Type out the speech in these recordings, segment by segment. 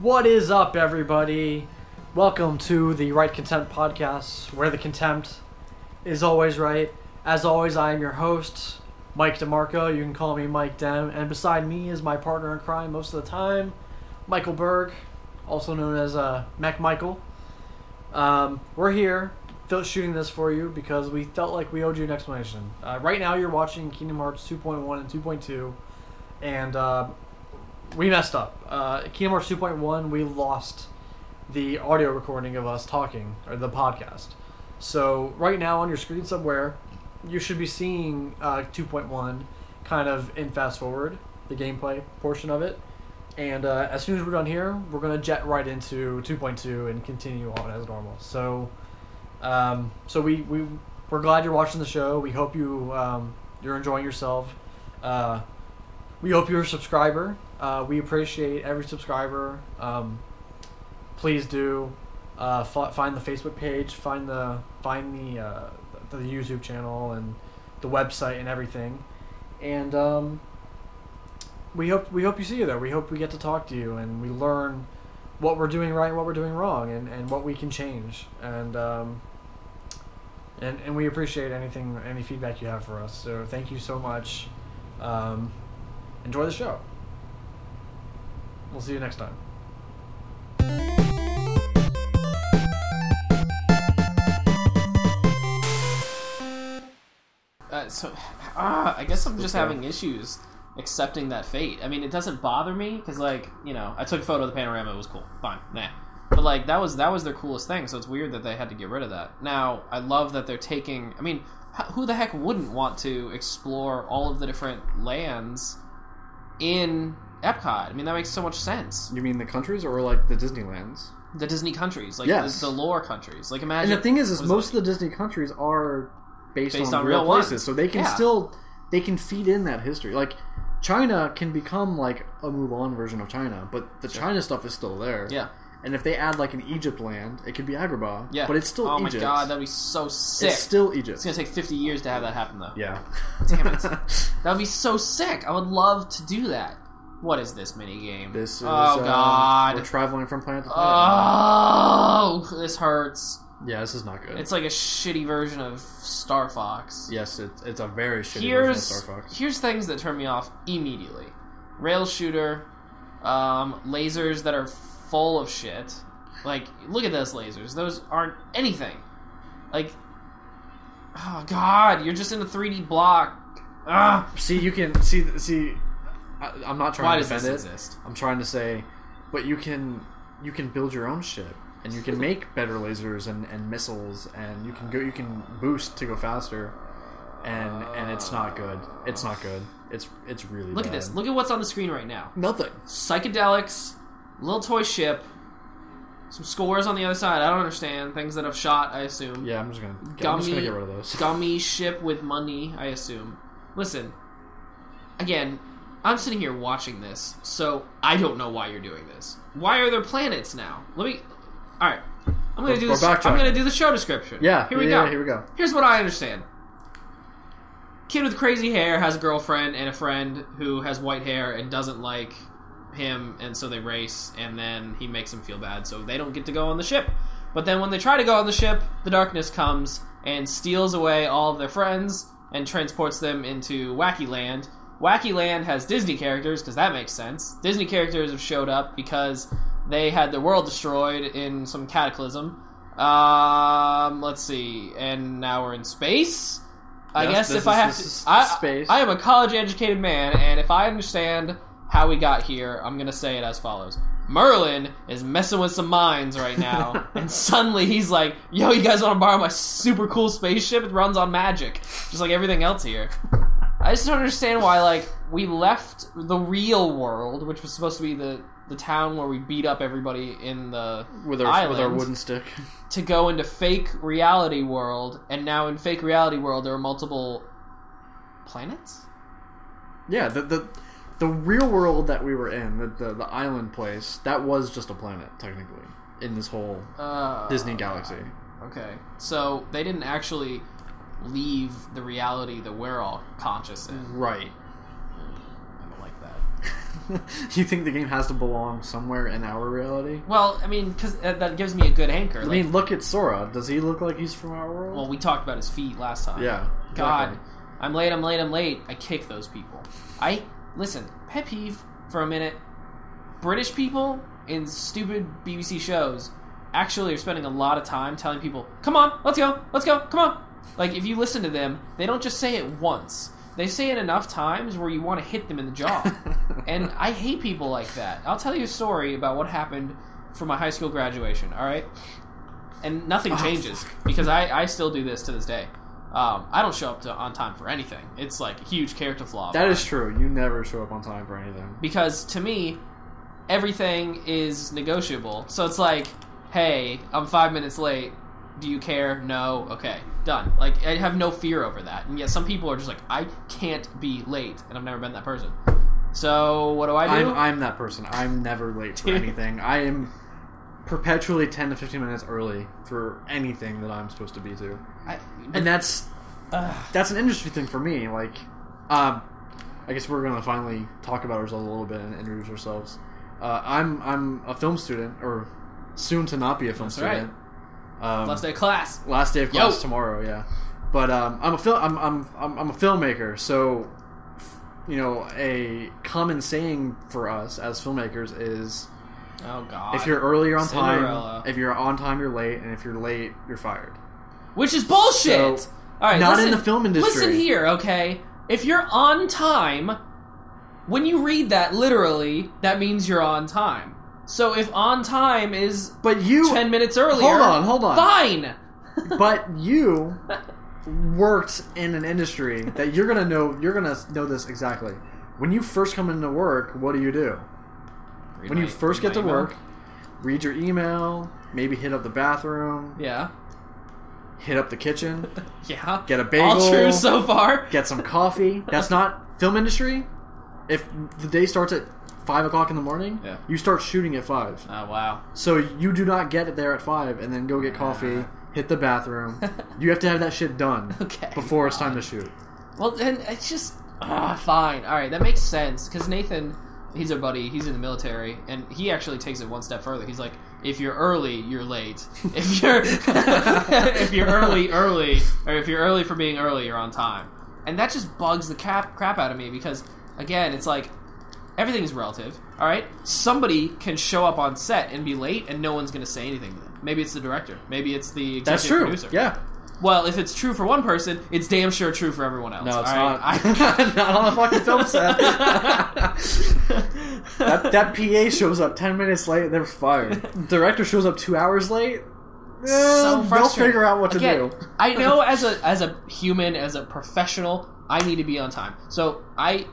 What is up, everybody? Welcome to the Right Contempt podcast, where the contempt is always right. As always, I am your host, Mike DeMarco. You can call me Mike Dem. And beside me is my partner in crime most of the time, Michael Berg, also known as Mech Michael. We're here shooting this for you because we felt like we owed you an explanation. Right now, you're watching Kingdom Hearts 2.1 and 2.2, and we messed up. Kingdom Hearts 2.1, we lost the audio recording of us talking, or the podcast. So right now on your screen somewhere, you should be seeing 2.1 kind of in fast forward, the gameplay portion of it. And as soon as we're done here, we're going to jet right into 2.2 and continue on as normal. So we're glad you're watching the show. We hope you're enjoying yourself. We hope you're a subscriber. We appreciate every subscriber. Please do find the Facebook page, find the YouTube channel and the website and everything. And we hope you see you there. We hope we get to talk to you and we learn what we're doing right and what we're doing wrong and what we can change. And we appreciate any feedback you have for us. So thank you so much. Enjoy the show. We'll see you next time. I guess I'm just having issues accepting that fate. I mean, it doesn't bother me because, like, you know, I took a photo of the panorama. It was cool. Fine. Nah. But, like, that was their coolest thing, so it's weird that they had to get rid of that. Now, I love that they're taking... I mean, who the heck wouldn't want to explore all of the different lands in Epcot? I mean, that makes so much sense. You mean the countries or, like, the Disneylands? The Disney countries. Like, yes. the lore countries. Like, imagine... And the thing is most of the Disney countries are based on real places, ones. So they can they can feed in that history. Like, China can become, like, a Mulan version of China, but the China stuff is still there. Yeah. And if they add, like, an Egypt land, it could be Agrabah. Yeah. But it's still Egypt. Oh my god, that'd be so sick. It's still Egypt. It's gonna take 50 years to have that happen, though. Yeah. Damn it. That'd be so sick. I would love to do that. What is this minigame? This is, God. We're traveling from planet to planet. Oh, this hurts. Yeah, this is not good. It's like a shitty version of Star Fox. Yes, it's a very shitty version of Star Fox. Here's things that turn me off immediately. Rail shooter, lasers that are full of shit. Like, look at those lasers. Those aren't anything. Like, oh god, you're just in a 3D block. Ah. See, you can see. I'm not trying to defend it. Why does this exist? I'm trying to say, but you can build your own ship, and you can make better lasers and missiles, and you can boost to go faster, and it's not good. It's not good. It's really Look bad. at this. Look at what's on the screen right now. Nothing. Psychedelics, little toy ship, some scores on the other side. I don't understand. Things that have shot, I assume. Yeah, I'm just gonna get rid of those. Gummi ship with money, I assume. Listen, again, I'm sitting here watching this, so I don't know why you're doing this. Why are there planets now? Alright. I'm gonna do this. I'm gonna do the show description. Yeah. Here we go. Here we go. Here's what I understand. Kid with crazy hair has a girlfriend and a friend who has white hair and doesn't like him, and so they race, and then he makes them feel bad, so they don't get to go on the ship. But then when they try to go on the ship, the darkness comes and steals away all of their friends and transports them into Wacky Land. Wacky Land has Disney characters, because that makes sense. Disney characters have showed up because they had their world destroyed in some cataclysm. Let's see, and now we're in space? I guess if I have to... Space. I am a college-educated man, and if I understand how we got here, I'm going to say it as follows. Merlin is messing with some minds right now, and suddenly he's like, yo, you guys want to borrow my super cool spaceship? It runs on magic, just like everything else here. I just don't understand why, like, we left the real world, which was supposed to be the town where we beat up everybody in the island, with our wooden stick, to go into fake reality world, and now in fake reality world there are multiple planets? Yeah, the real world that we were in, the island place, that was just a planet, technically, in this whole Disney galaxy. Okay, so they didn't actually leave the reality that we're all conscious in. Right. I don't like that. You think the game has to belong somewhere in our reality? Well, I mean, because that gives me a good anchor. I mean, look at Sora. Does he look like he's from our world? Well, we talked about his feet last time. Yeah. Exactly. God, I'm late. I kick those people. Listen, pet peeve for a minute. British people in stupid BBC shows actually are spending a lot of time telling people, come on, let's go, come on. Like, if you listen to them, they don't just say it once. They say it enough times where you want to hit them in the jaw. And I hate people like that. I'll tell you a story about what happened for my high school graduation, alright? And nothing changes, because I still do this to this day. I don't show up on time for anything. It's like a huge character flaw. That is true. You never show up on time for anything. Because, to me, everything is negotiable. So it's like, hey, I'm 5 minutes late. Do you care? No. Okay. Done. Like, I have no fear over that. And yet some people are just like, I can't be late. And I've never been that person. So, what do I do? I'm that person. I'm never late for anything. I am perpetually 10 to 15 minutes early for anything that I'm supposed to be to. And that's an industry thing for me. Like, I guess we're going to finally talk about ourselves a little bit and introduce ourselves. I'm a film student, or soon to not be a film student. Right. Last day of class. Last day of class tomorrow. Yeah, but I'm a filmmaker. So, you know, a common saying for us as filmmakers is, oh God, if you're early, you're on Cinderella. time. If you're on time, you're late, and if you're late, you're fired. Which is bullshit. So, all right, not in the film industry. Listen here, okay? If you're on time, when you read that literally, that means you're on time. So if on time is 10 minutes earlier... Hold on. Fine! But you worked in an industry that you're gonna know this exactly. When you first come into work, what do? When you first get to work, read your email, maybe hit up the bathroom. Yeah. Hit up the kitchen. Yeah. Get a bagel. All true so far. Get some coffee. That's not film industry. If the day starts at 5 o'clock in the morning, you start shooting at 5. Oh, wow. So you do not get it there at 5 and then go get coffee, hit the bathroom. You have to have that shit done before it's time to shoot. Well, then it's just... fine. Alright, that makes sense. Because Nathan, he's our buddy, he's in the military, and he actually takes it one step further. He's like, if you're early, you're late. If you're if you're early, or if you're early for being early, you're on time. And that just bugs the crap out of me because, again, it's like, everything is relative, alright? Somebody can show up on set and be late and no one's going to say anything to them. Maybe it's the director. Maybe it's the executive producer. Yeah. Well, if it's true for one person, it's damn sure true for everyone else. No, it's not. Not on a fucking film set. that PA shows up 10 minutes late and they're fired. The director shows up 2 hours late. So they'll figure out what to do. I know as a human, as a professional, I need to be on time. So my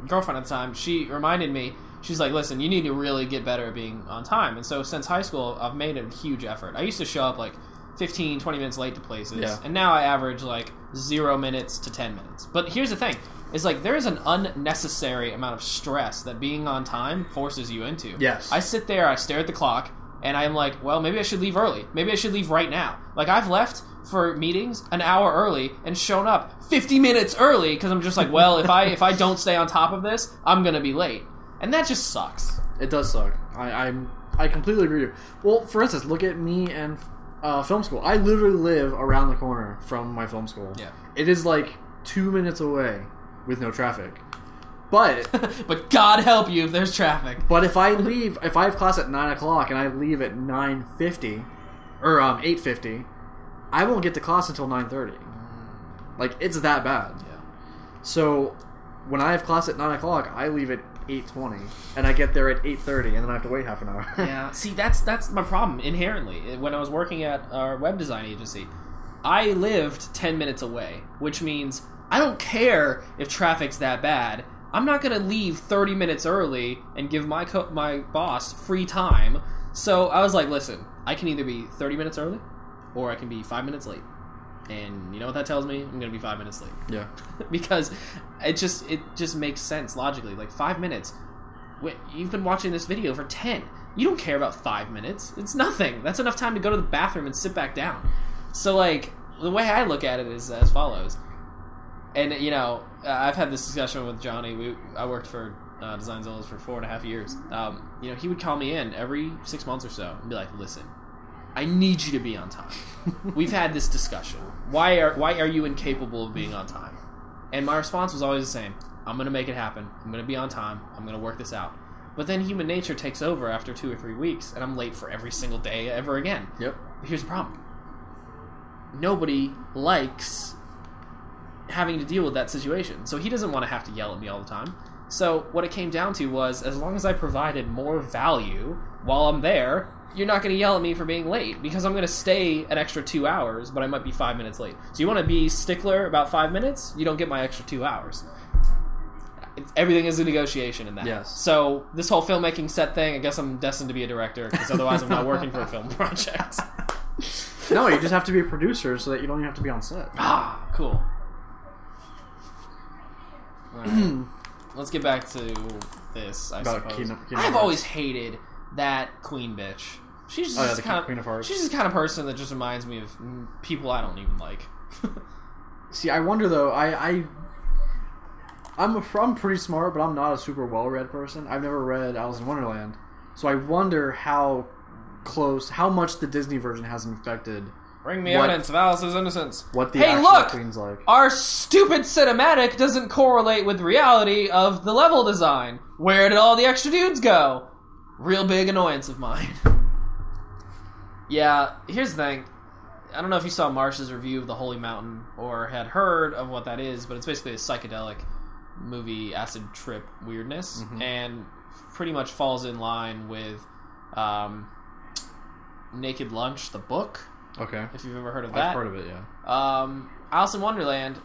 girlfriend at the time, she reminded me, she's like, listen, you need to really get better at being on time. And so since high school, I've made a huge effort. I used to show up like 15, 20 minutes late to places, and now I average like 0 minutes to 10 minutes. But here's the thing, is like there is an unnecessary amount of stress that being on time forces you into. Yes. I sit there, I stare at the clock, and I'm like, well, maybe I should leave early. Maybe I should leave right now. Like, I've left for meetings an hour early and shown up 50 minutes early because I'm just like, well, if I don't stay on top of this, I'm going to be late. And that just sucks. It does suck. I completely agree with you. Well, for instance, look at me and film school. I literally live around the corner from my film school. Yeah. It is like 2 minutes away with no traffic. But but God help you if there's traffic. But if I have class at 9 o'clock and I leave at 9:50 or 8:50, I won't get to class until 9:30. Like, it's that bad. Yeah. So when I have class at 9 o'clock, I leave at 8:20 and I get there at 8:30 and then I have to wait half an hour. Yeah. See, that's my problem inherently. When I was working at our web design agency, I lived 10 minutes away, which means I don't care if traffic's that bad. I'm not going to leave 30 minutes early and give my boss free time. So I was like, listen, I can either be 30 minutes early or I can be 5 minutes late. And you know what that tells me? I'm going to be 5 minutes late. Yeah. Because it just makes sense logically. Like, 5 minutes. You've been watching this video for 10. You don't care about 5 minutes. It's nothing. That's enough time to go to the bathroom and sit back down. So, like, the way I look at it is as follows. And, you know, I've had this discussion with Johnny. I worked for Design Zillas for 4.5 years. He would call me in every 6 months or so and be like, "Listen, I need you to be on time. We've had this discussion. Why are you incapable of being on time?" And my response was always the same: "I'm going to make it happen. I'm going to be on time. I'm going to work this out." But then human nature takes over after 2 or 3 weeks, and I'm late for every single day ever again. Yep. Here's the problem: nobody likes having to deal with that situation, so he doesn't want to have to yell at me all the time. So what it came down to was, as long as I provided more value while I'm there, you're not going to yell at me for being late, because I'm going to stay an extra 2 hours, but I might be 5 minutes late. So you want to be stickler about 5 minutes? You don't get my extra 2 hours. Everything is a negotiation in that. Yes. So this whole filmmaking set thing, I guess I'm destined to be a director, because otherwise I'm not working for a film project. No, you just have to be a producer so that you don't even have to be on set. Ah, cool. Right. Let's get back to this, I suppose. Kingdom I've Hearts. always hated that queen bitch. She's just Queen of Hearts. She's just the kind of person that just reminds me of people I don't even like. See, I wonder though. I'm pretty smart, but I'm not a super well-read person. I've never read Alice in Wonderland, so I wonder how much the Disney version has infected. Bring me evidence of Alice's innocence. What the hey, actual look! queen's like. Our stupid cinematic doesn't correlate with reality of the level design. Where did all the extra dudes go? Real big annoyance of mine. Yeah, here's the thing. I don't know if you saw Marsh's review of The Holy Mountain or had heard of what that is, but it's basically a psychedelic movie acid trip weirdness, and pretty much falls in line with Naked Lunch, the book. Okay. If you've ever heard of that. I've heard of it, yeah. Alice in Wonderland,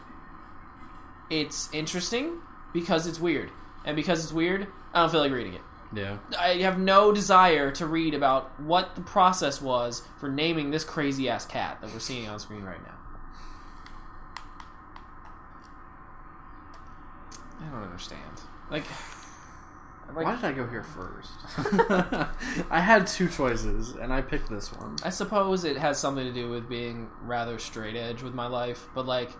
it's interesting because it's weird. And because it's weird, I don't feel like reading it. Yeah. I have no desire to read about what the process was for naming this crazy-ass cat that we're seeing on screen right now. I don't understand. Like, why did I go here first? I had two choices, and I picked this one. I suppose it has something to do with being rather straight edge with my life, but like,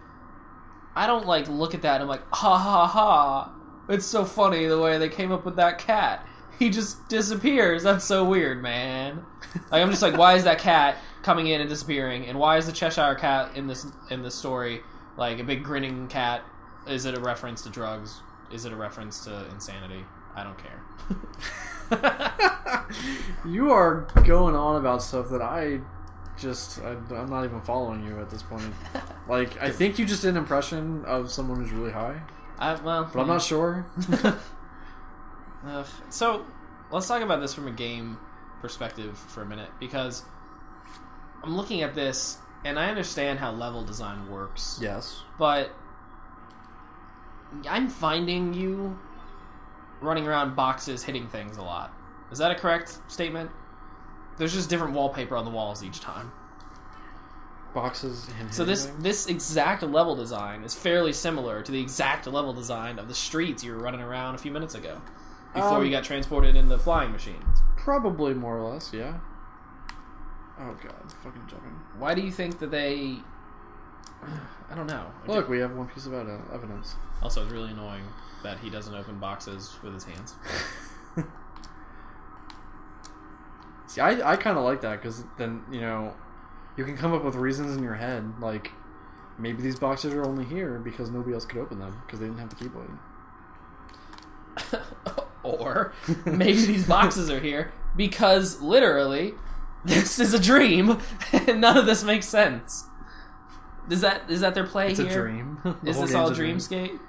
I don't like look at that and I'm like, ha ha ha, it's so funny the way they came up with that cat. He just disappears. That's so weird, man. Like, I'm just like, why is that cat coming in and disappearing? And why is the Cheshire Cat in this story like a big grinning cat? Is it a reference to drugs? Is it a reference to insanity? I don't care. You are going on about stuff that I'm not even following you at this point. Like, I think you just did an impression of someone who's really high. But I'm not sure. So, let's talk about this from a game perspective for a minute, because I'm looking at this, and I understand how level design works. Yes. But I'm finding you running around boxes hitting things a lot. Is that a correct statement? There's just different wallpaper on the walls each time. Boxes and so this exact level design is fairly similar to the exact level design of the streets you were running around a few minutes ago, before you got transported in the flying machines. Probably more or less, yeah. Oh god, fucking jumping. Why do you think that they... I don't know. Look, we have one piece of evidence. Also, it's really annoying that he doesn't open boxes with his hands. See, I kind of like that, because then, you can come up with reasons in your head, like, maybe these boxes are only here because nobody else could open them, because they didn't have the keyblade. Or, maybe these boxes are here because, literally, this is a dream, and none of this makes sense. Is that their play it's here? It's a dream. Is this all Dreamscape?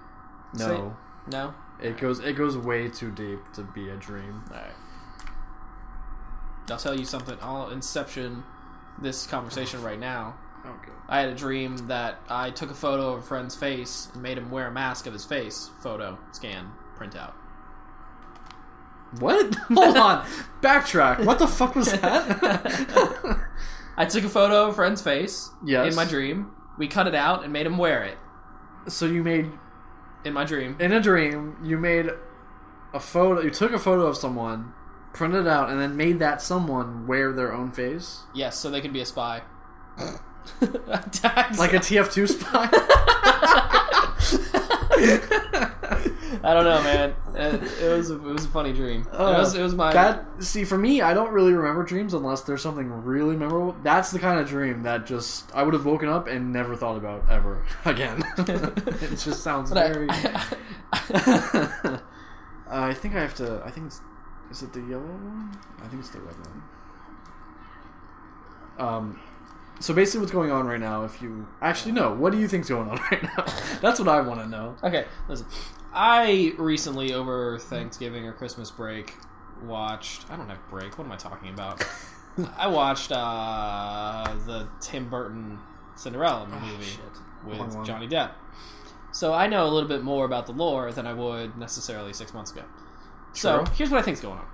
No. No? It goes way too deep to be a dream. Alright. I'll tell you something. I'll inception this conversation right now. Okay. I had a dream that I took a photo of a friend's face and made him wear a mask of his face. Photo, scan, print out. What? Hold on. Backtrack. What the fuck was that? I took a photo of a friend's face in my dream. We cut it out and made him wear it. So you made... In my dream. In a dream, you made a photo... You took a photo of someone, printed it out, and then made that someone wear their own face? Yes, so they could be a spy. Like a TF2 spy? I don't know, man. It was a funny dream. It was my... See, for me, I don't really remember dreams unless there's something really memorable. That's the kind of dream that just... I would have woken up and never thought about ever again. It just sounds very... I think I have to... I think it's... Is it the yellow one? I think it's the red one. So basically what's going on right now, if you... Actually, no. What do you think's going on right now? That's what I want to know. Okay, listen. I recently, over Thanksgiving or Christmas break, watched... I don't have break. What am I talking about? I watched the Tim Burton Cinderella movie with Johnny Depp. So I know a little bit more about the lore than I would necessarily 6 months ago. So here's what I think's going on.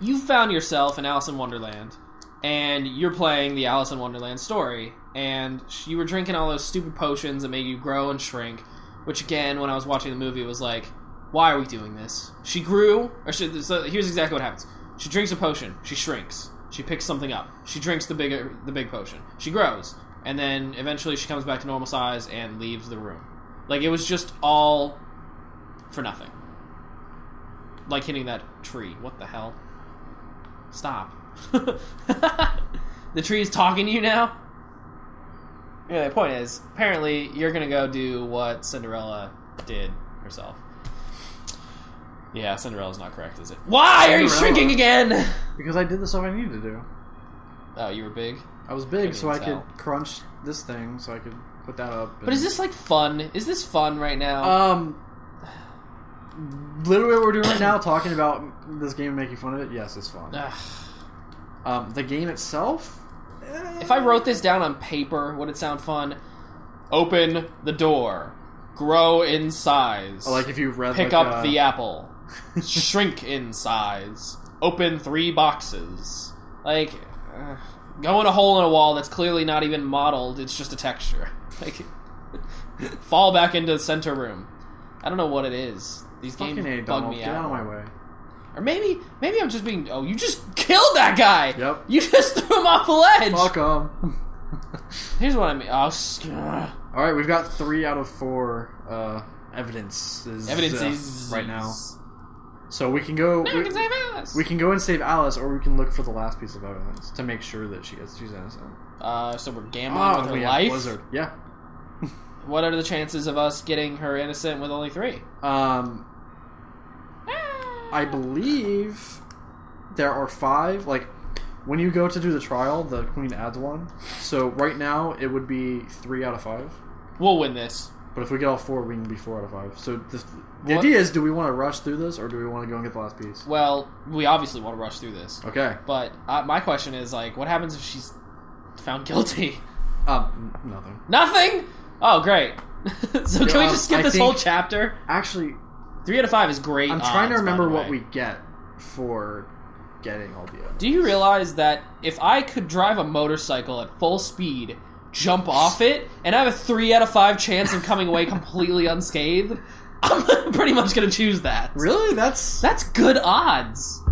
You found yourself in Alice in Wonderland, and you're playing the Alice in Wonderland story, and you were drinking all those stupid potions that made you grow and shrink, which again, when I was watching the movie, was like, why are we doing this? She grew, so here's exactly what happens. She drinks a potion, she shrinks, she picks something up, she drinks the big potion, she grows, and then eventually she comes back to normal size and leaves the room. Like, it was just all for nothing. Like hitting that tree. What the hell? Stop. The tree's talking to you now? Yeah, the point is, apparently, you're gonna go do what Cinderella did herself. Yeah, Cinderella's not correct, is it? Why are you shrinking again? Because I did the stuff I needed to do. Oh, you were big? I was big, so I could crunch this thing, so I could put that up. But is this, like, fun? Is this fun right now? Literally what we're doing right now, talking about this game and making fun of it, yes, it's fun. The game itself? If I wrote this down on paper, would it sound fun? Open the door. Grow in size. Like if you read Pick up the apple. Shrink in size. Open 3 boxes. Like, go in a hole in a wall that's clearly not even modeled, it's just a texture. Like, fall back into the center room. I don't know what it is. These games bug me out. Get out of my way. Or maybe I'm just being... Oh, you just killed that guy! Yep. You just threw him off the ledge! Fuck him. Here's what I mean. Oh, alright, we've got 3 out of 4 evidences right now. So we can go... we can save Alice! We can go and save Alice, or we can look for the last piece of evidence to make sure that she's innocent. So we're gambling with her life? Blizzard. Yeah. What are the chances of us getting her innocent with only 3? I believe there are 5. Like, when you go to do the trial, the queen adds 1. So right now, it would be 3 out of 5. We'll win this. But if we get all 4, we can be 4 out of 5. So the idea is, do we want to rush through this, or do we want to go and get the last piece? Well, we obviously want to rush through this. Okay. But my question is, like, what happens if she's found guilty? Nothing. Nothing? Oh, great. So can we just skip this whole chapter? Actually... 3 out of 5 is great. I'm trying to remember what we get for getting all the evidence. Do you realize that if I could drive a motorcycle at full speed, jump off it, and have a 3 out of 5 chance of coming away completely unscathed, I'm pretty much going to choose that. Really? That's good odds.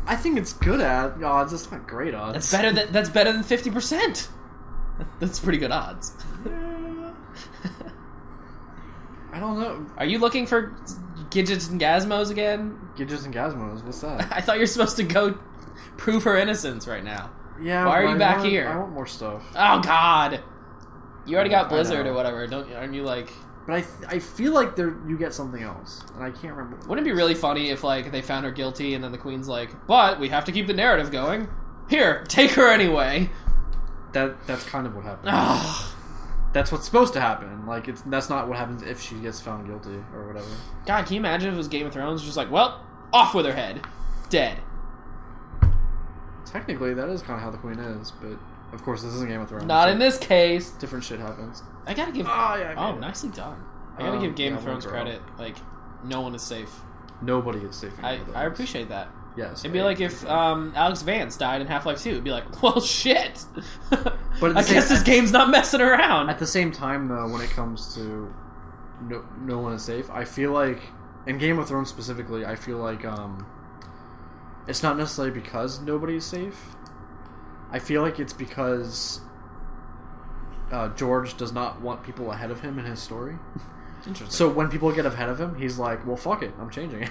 I think it's good odds. It's not great odds. That's better than 50%. That's pretty good odds. I don't know. Are you looking for Gidgets and Gazmos again? Gidgets and Gazmos? What's that? I thought you were supposed to go prove her innocence right now. Yeah. Why are you back here? I want more stuff. Oh God! You already got Blizzard or whatever, aren't you? Like. But I feel like you get something else, and I can't remember. Wouldn't it be really funny if like they found her guilty and then the queen's like, but we have to keep the narrative going. Here, take her anyway. That's kind of what happened. That's what's supposed to happen. Like, that's not what happens if she gets found guilty or whatever. God, can you imagine if it was Game of Thrones? Just like, well, off with her head. Dead. Technically, that is kind of how the queen is, but of course, this isn't Game of Thrones. Not in this case. Different shit happens. I gotta give... nicely done. I gotta give Game of Thrones credit. Like, no one is safe. Nobody is safe. I appreciate that. Yes. It'd be like if Alex Vance died in Half-Life 2. It'd be like, well, shit. But I guess this game's not messing around. At the same time, though, when it comes to no one is safe, I feel like, in Game of Thrones specifically, I feel like it's not necessarily because nobody is safe. I feel like it's because George does not want people ahead of him in his story. Interesting. So when people get ahead of him, he's like, "Well, fuck it, I'm changing it."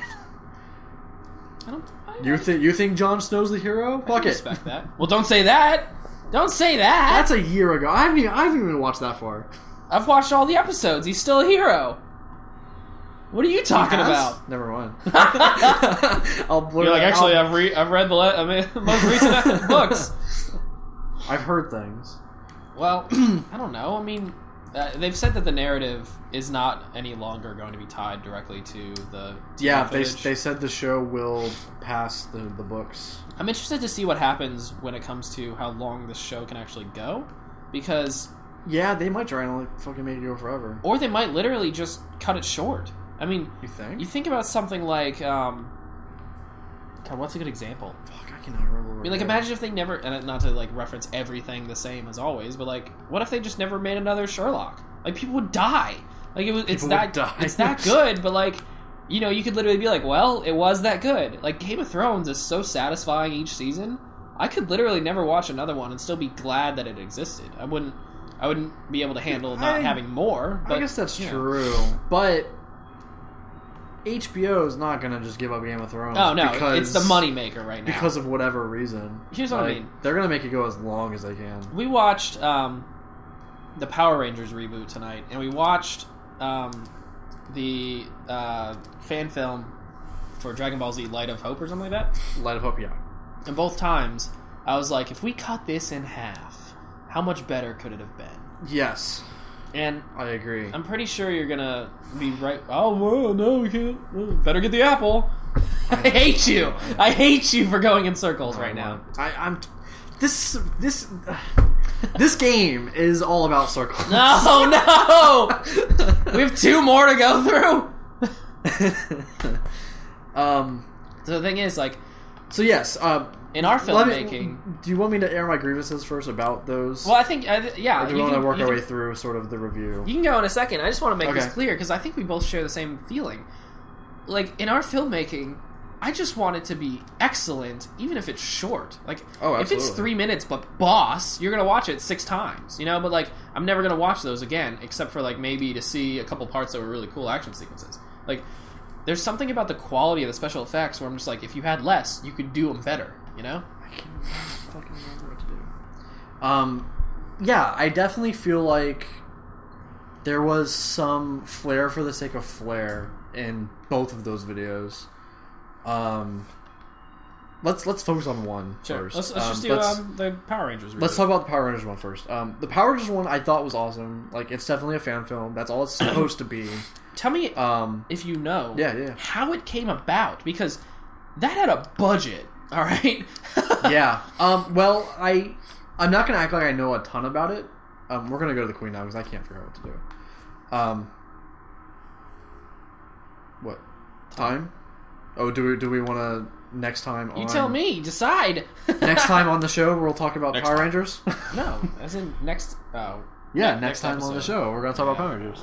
You think Jon Snow's the hero? Fuck it. Respect that. Well, don't say that. Don't say that. That's a year ago. I haven't even watched that far. I've watched all the episodes. He's still a hero. What are you talking about? Never mind. You're like, actually, I've read the most recent books. I've heard things. Well, I don't know. I mean, they've said that the narrative is not any longer going to be tied directly to the footage. They said the show will pass the books. I'm interested to see what happens when it comes to how long the show can actually go, because yeah, they might try and like fucking make it go forever, or they might literally just cut it short. I mean, you think about something like God, what's a good example? Fuck, I cannot remember. I mean, like, imagine if they never, and not to like reference everything the same as always, but like, what if they just never made another Sherlock? Like, people would die. Like, it's that good, but like, you know, you could literally be like, well, it was that good. Like, Game of Thrones is so satisfying each season. I could literally never watch another one and still be glad that it existed. I wouldn't be able to handle not having more. But, I guess that's true, but HBO is not going to just give up Game of Thrones. Oh, no, it's the moneymaker right now. Because of whatever reason. Here's what I mean. They're going to make it go as long as they can. We watched the Power Rangers reboot tonight, and we watched the fan film for Dragon Ball Z Light of Hope or something like that. Light of Hope, yeah. And both times, I was like, if we cut this in half, how much better could it have been? Yes. And I agree. I'm pretty sure you're gonna be right. Oh, well, no, we can't. Better get the apple. I hate you. I hate you for going in circles right now. This game is all about circles. No. We have 2 more to go through. So the thing is, like, so yes, in our filmmaking, do you want me to air my grievances first about those? Well, I think, yeah. Or do you want to work our way through sort of the review? You can go in a second. I just want to make this clear because I think we both share the same feeling. Like, in our filmmaking, I just want it to be excellent, even if it's short. Like, if it's 3 minutes, but boss, you're gonna watch it 6 times, you know. But like, I'm never gonna watch those again, except for like maybe to see a couple parts that were really cool action sequences. Like, there's something about the quality of the special effects where I'm just like, if you had less, you could do them better, you know? I can't fucking remember what to do. Yeah, I definitely feel like there was some flair for the sake of flair in both of those videos. Let's focus on one first. Let's just do the Power Rangers reboot. Let's talk about the Power Rangers one first. The Power Rangers one I thought was awesome. Like, it's definitely a fan film. That's all it's supposed to be. Tell me if you know how it came about, because that had a budget, all right? Yeah. Well, I'm not going to act like I know a ton about it. We're going to go to the Queen now because I can't figure out what to do. What? Time? Oh, do we want to next time on... You tell me. Decide. Next time on the show, we'll talk about Power Rangers? No, as in next... Oh. Yeah, next time on the show, we're going to talk about Power Rangers.